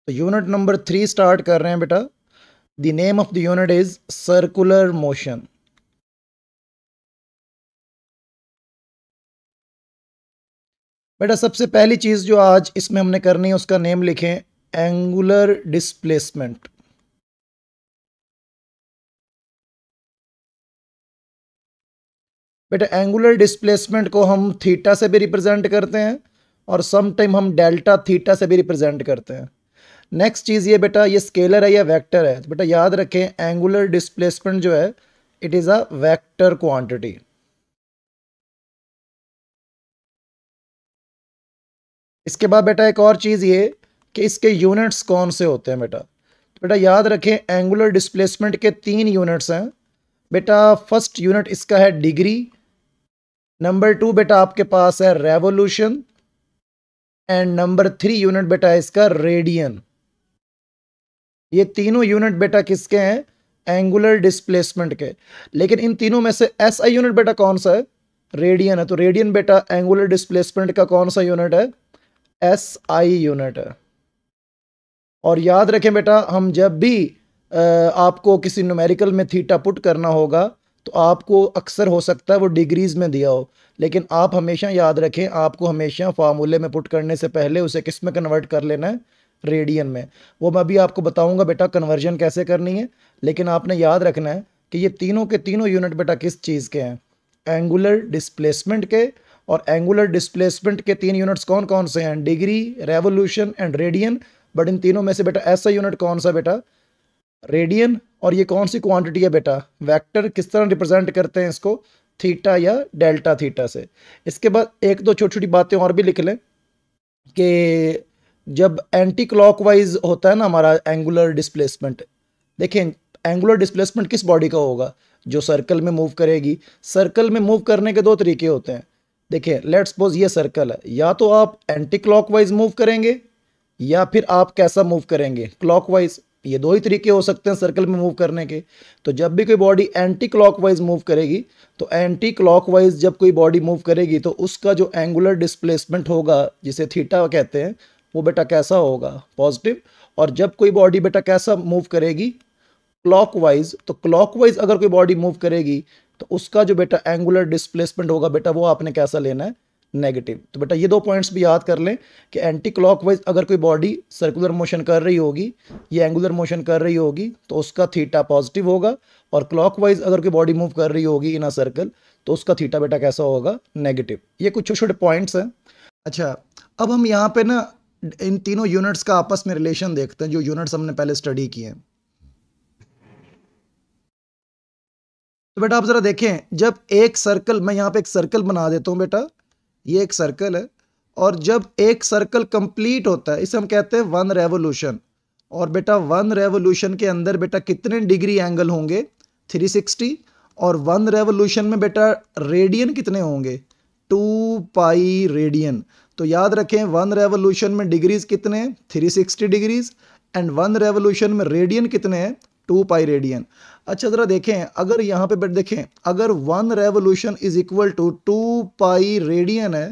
तो unit number 3 start कर रहे हैं बेटा। The name of the unit is circular motion. बेटा सबसे पहली चीज जो आज इसमें हमने करनी है उसका नेम लिखें एंगुलर डिस्प्लेसमेंट। बेटा एंगुलर डिस्प्लेसमेंट को हम थीटा से भी रिप्रेजेंट करते हैं और सम टाइम हम डेल्टा थीटा से भी रिप्रेजेंट करते हैं। नेक्स्ट चीज़ ये बेटा, ये स्केलर है या वेक्टर है? तो बेटा याद रखें एंगुलर डिस्प्लेसमेंट जो है it is a vector quantity. इसके बाद बेटा एक और चीज़ ये कि इसके यूनिट्स कौन से होते हैं बेटा। तो बेटा याद रखें एंगुलर डिस्प्लेसमेंट के 3 यूनिट्स हैं बेटा। फर्स्ट यूनिट इसका है डिग्री, नंबर 2 बेटा आपके पास है रेवोल्यूशन, एंड नंबर 3 यूनिट बेटा है इसका रेडियन। ये तीनों यूनिट बेटा किसके हैं? एंगुलर डिस्प्लेसमेंट के। लेकिन इन तीनों में से एसआई यूनिट बेटा कौन सा है? रेडियन है। तो रेडियन बेटा एंगुलर डिस्प्लेसमेंट का कौन सा यूनिट है? एसआई यूनिट है। और याद रखें बेटा हम जब भी आपको किसी न्यूमेरिकल में थीटा पुट करना होगा तो आपको अक्सर हो सकता है वो डिग्रीज में दिया हो, लेकिन आप हमेशा याद रखें आपको हमेशा फार्मूले में पुट करने से पहले उसे किस में कन्वर्ट कर लेना है? रेडियन में। वो मैं अभी आपको बताऊंगा बेटा कन्वर्जन कैसे करनी है, लेकिन आपने याद रखना है कि ये तीनों के तीनों यूनिट बेटा किस चीज़ के हैं? एंगुलर डिस्प्लेसमेंट के। और एंगुलर डिस्प्लेसमेंट के 3 यूनिट्स कौन कौन से हैं? Degree, revolution and radian. But in तीनों में से बेटा ऐसा यूनिट कौन सा बेटा? रेडियन। और ये कौन सी क्वांटिटी है बेटा? वेक्टर। किस तरह रिप्रेजेंट करते हैं इसको? थीटा या डेल्टा थीटा से। इसके बाद एक दो छोटी छोटी बातें और भी लिख लें कि जब एंटी क्लॉकवाइज होता है ना हमारा एंगुलर डिस्प्लेसमेंट, देखें एंगुलर डिस्प्लेसमेंट किस बॉडी का होगा? जो सर्कल में मूव करेगी। सर्कल में मूव करने के 2 तरीके होते हैं। देखिए लेट्स सपोज ये सर्कल है, या तो आप एंटी क्लॉकवाइज मूव करेंगे या फिर आप कैसा मूव करेंगे? क्लॉकवाइज। ये 2 ही तरीके हो सकते हैं सर्कल में मूव करने के। तो जब भी कोई बॉडी एंटी क्लॉकवाइज मूव करेगी, तो एंटी क्लॉकवाइज जब कोई बॉडी मूव करेगी तो उसका जो एंगुलर डिस्प्लेसमेंट होगा जिसे थीटा कहते हैं, वो बेटा कैसा होगा? पॉजिटिव। और जब कोई बॉडी बेटा कैसा मूव करेगी? क्लॉकवाइज। तो क्लॉकवाइज अगर कोई बॉडी मूव करेगी तो उसका जो बेटा एंगुलर डिस्प्लेसमेंट होगा बेटा वो आपने कैसा लेना है? नेगेटिव। तो बेटा ये 2 पॉइंट्स भी याद कर लें कि एंटी क्लॉकवाइज अगर कोई बॉडी सर्कुलर मोशन कर रही होगी या एंगुलर मोशन कर रही होगी तो उसका थीटा पॉजिटिव होगा, और क्लॉकवाइज अगर कोई बॉडी मूव कर रही होगी इन अ सर्कल तो उसका थीटा बेटा कैसा होगा? नेगेटिव। ये कुछ छोटे छोटे पॉइंट्स हैं। अच्छा, अब हम यहाँ पे ना इन तीनों यूनिट्स का आपस में रिलेशन देखते हैं जो यूनिट्स हमने पहले स्टडी किए हैं। तो बेटा आप जरा देखें, जब एक सर्कल, मैं यहाँ पे एक सर्कल बना देता हूँ बेटा, ये एक सर्कल है, और जब एक सर्कल कंप्लीट होता है इसे हम कहते हैं 1 रेवोल्यूशन। और बेटा 1 रेवोल्यूशन के अंदर बेटा कितने डिग्री एंगल होंगे? 360। और 1 रेवोल्यूशन में बेटा रेडियन कितने होंगे? 2 पाई रेडियन। तो याद रखें 1 रेवोल्यूशन में डिग्रीज कितने हैं? 360 डिग्रीज। एंड 1 रेवोल्यूशन में रेडियन कितने हैं? 2 पाई रेडियन। अच्छा ज़रा देखें, अगर यहाँ पे देखें अगर 1 revolution is equal to 2 pi radian है,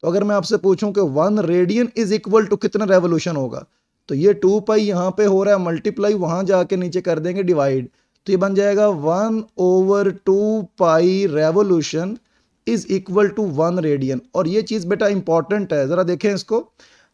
तो अगर मैं आपसे पूछूं कि 1 रेडियन इज इक्वल टू कितना रेवोल्यूशन होगा, तो ये 2 पाई यहाँ पे हो रहा है मल्टीप्लाई, वहाँ जाके नीचे कर देंगे डिवाइड, तो ये बन जाएगा 1/2 pi revolution is equal to 1 radian. और ये चीज़ बेटा इंपॉर्टेंट है, ज़रा देखें इसको।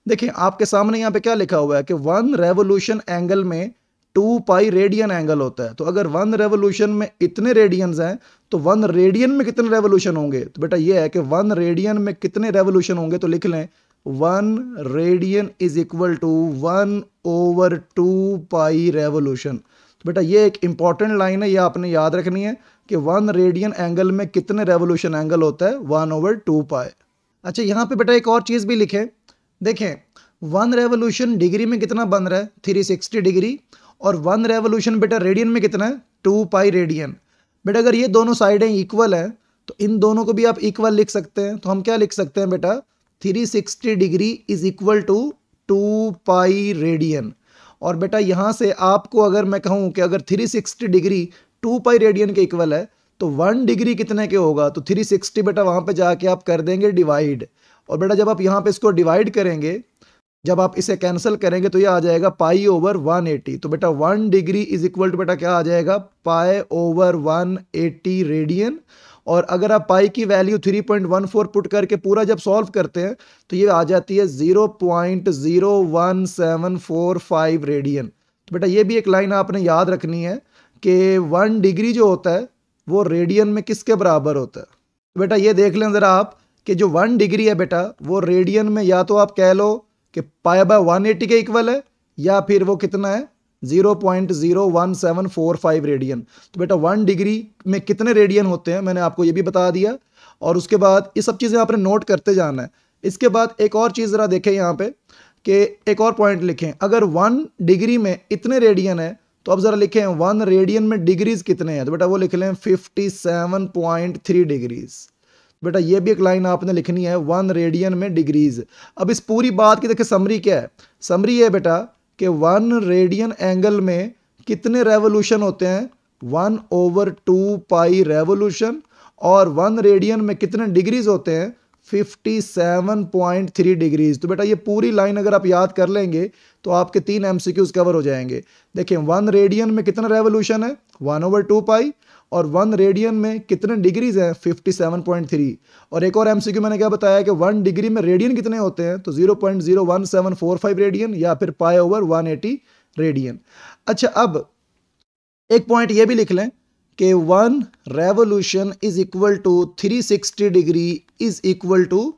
देखें आपके सामने यहाँ पे क्या लिखा हुआ है कि 1 रेवोल्यूशन एंगल में 2 पाई रेडियन एंगल होता है। तो अगर 1 रेवोल्यूशन में इतने रेडियंस हैं तो 1 रेडियन में कितने रेवोल्यूशन होंगे? तो बेटा ये है कि 1 रेडियन में कितने रेवोल्यूशन होंगे, तो लिख लें 1 radian is equal to 1/2 pi revolution. तो बेटा ये एक इंपॉर्टेंट लाइन है, ये आपने याद रखनी है कि 1 रेडियन एंगल में कितने रेवोल्यूशन एंगल होता है? 1/2 पाई। अच्छा यहाँ पे बेटा एक और चीज़ भी लिखें, देखें 1 रेवोल्यूशन डिग्री में कितना बन रहा है? 360 डिग्री। और 1 रेवोल्यूशन बेटा रेडियन में कितना है? 2 पाई रेडियन। बेटा अगर ये दोनों साइडें इक्वल हैं तो इन दोनों को भी आप इक्वल लिख सकते हैं। तो हम क्या लिख सकते हैं बेटा? 360 degree is equal to 2 pi radian. और बेटा यहाँ से आपको अगर मैं कहूँ कि अगर 360 डिग्री 2 पाई रेडियन के इक्वल है तो 1 डिग्री कितने के होगा? तो 360 बेटा वहाँ पे जाके आप कर देंगे डिवाइड। और बेटा जब आप यहाँ पे इसको डिवाइड करेंगे जब आप इसे कैंसिल करेंगे तो ये आ जाएगा पाई ओवर 180। तो बेटा 1 डिग्री इज इक्वल टू बेटा क्या आ जाएगा, पाई ओवर 180 रेडियन। और अगर आप पाई की वैल्यू 3.14 पुट करके पूरा जब सॉल्व करते हैं तो ये आ जाती है 0.01745 रेडियन। तो बेटा ये भी एक लाइन आपने याद रखनी है कि 1 डिग्री जो होता है वो रेडियन में किसके बराबर होता है। तो बेटा ये देख लें ज़रा आप कि जो 1 डिग्री है बेटा वो रेडियन में या तो आप कह लो कि पाई बाय 180 के इक्वल है, या फिर वो कितना है 0.01745 रेडियन। तो बेटा 1 डिग्री में कितने रेडियन होते हैं मैंने आपको ये भी बता दिया। और उसके बाद ये सब चीज़ें आपने नोट करते जाना है। इसके बाद एक और चीज़ ज़रा देखें यहाँ पे कि एक और पॉइंट लिखें, अगर 1 डिग्री में इतने रेडियन है तो अब ज़रा लिखें 1 रेडियन में डिग्रीज कितने हैं। तो बेटा वो लिख लें 57.3 डिग्रीज। बेटा ये भी एक लाइन आपने लिखनी है 1 रेडियन में डिग्रीज। अब इस पूरी बात की देखिए समरी क्या है, समरी ये बेटा कि 1 रेडियन एंगल में कितने रेवोल्यूशन होते हैं, 1/2 पाई रेवोल्यूशन। और 1 रेडियन में कितने डिग्रीज होते हैं, 57.3 डिग्रीज। तो बेटा ये पूरी लाइन अगर आप याद कर लेंगे तो आपके 3 एमसीक्यूज कवर हो जाएंगे। देखिए 1 रेडियन में कितना रेवोल्यूशन है, 1/2 पाई। और 1 रेडियन में कितने डिग्रीज हैं, 57.3। और एक और एमसीक्यू मैंने क्या बताया कि 1 डिग्री में रेडियन कितने होते हैं, तो 0.01745 रेडियन या फिर पाई ओवर 180 रेडियन। अच्छा अब एक पॉइंट ये भी लिख लें कि 1 revolution is equal to 360 degree is equal to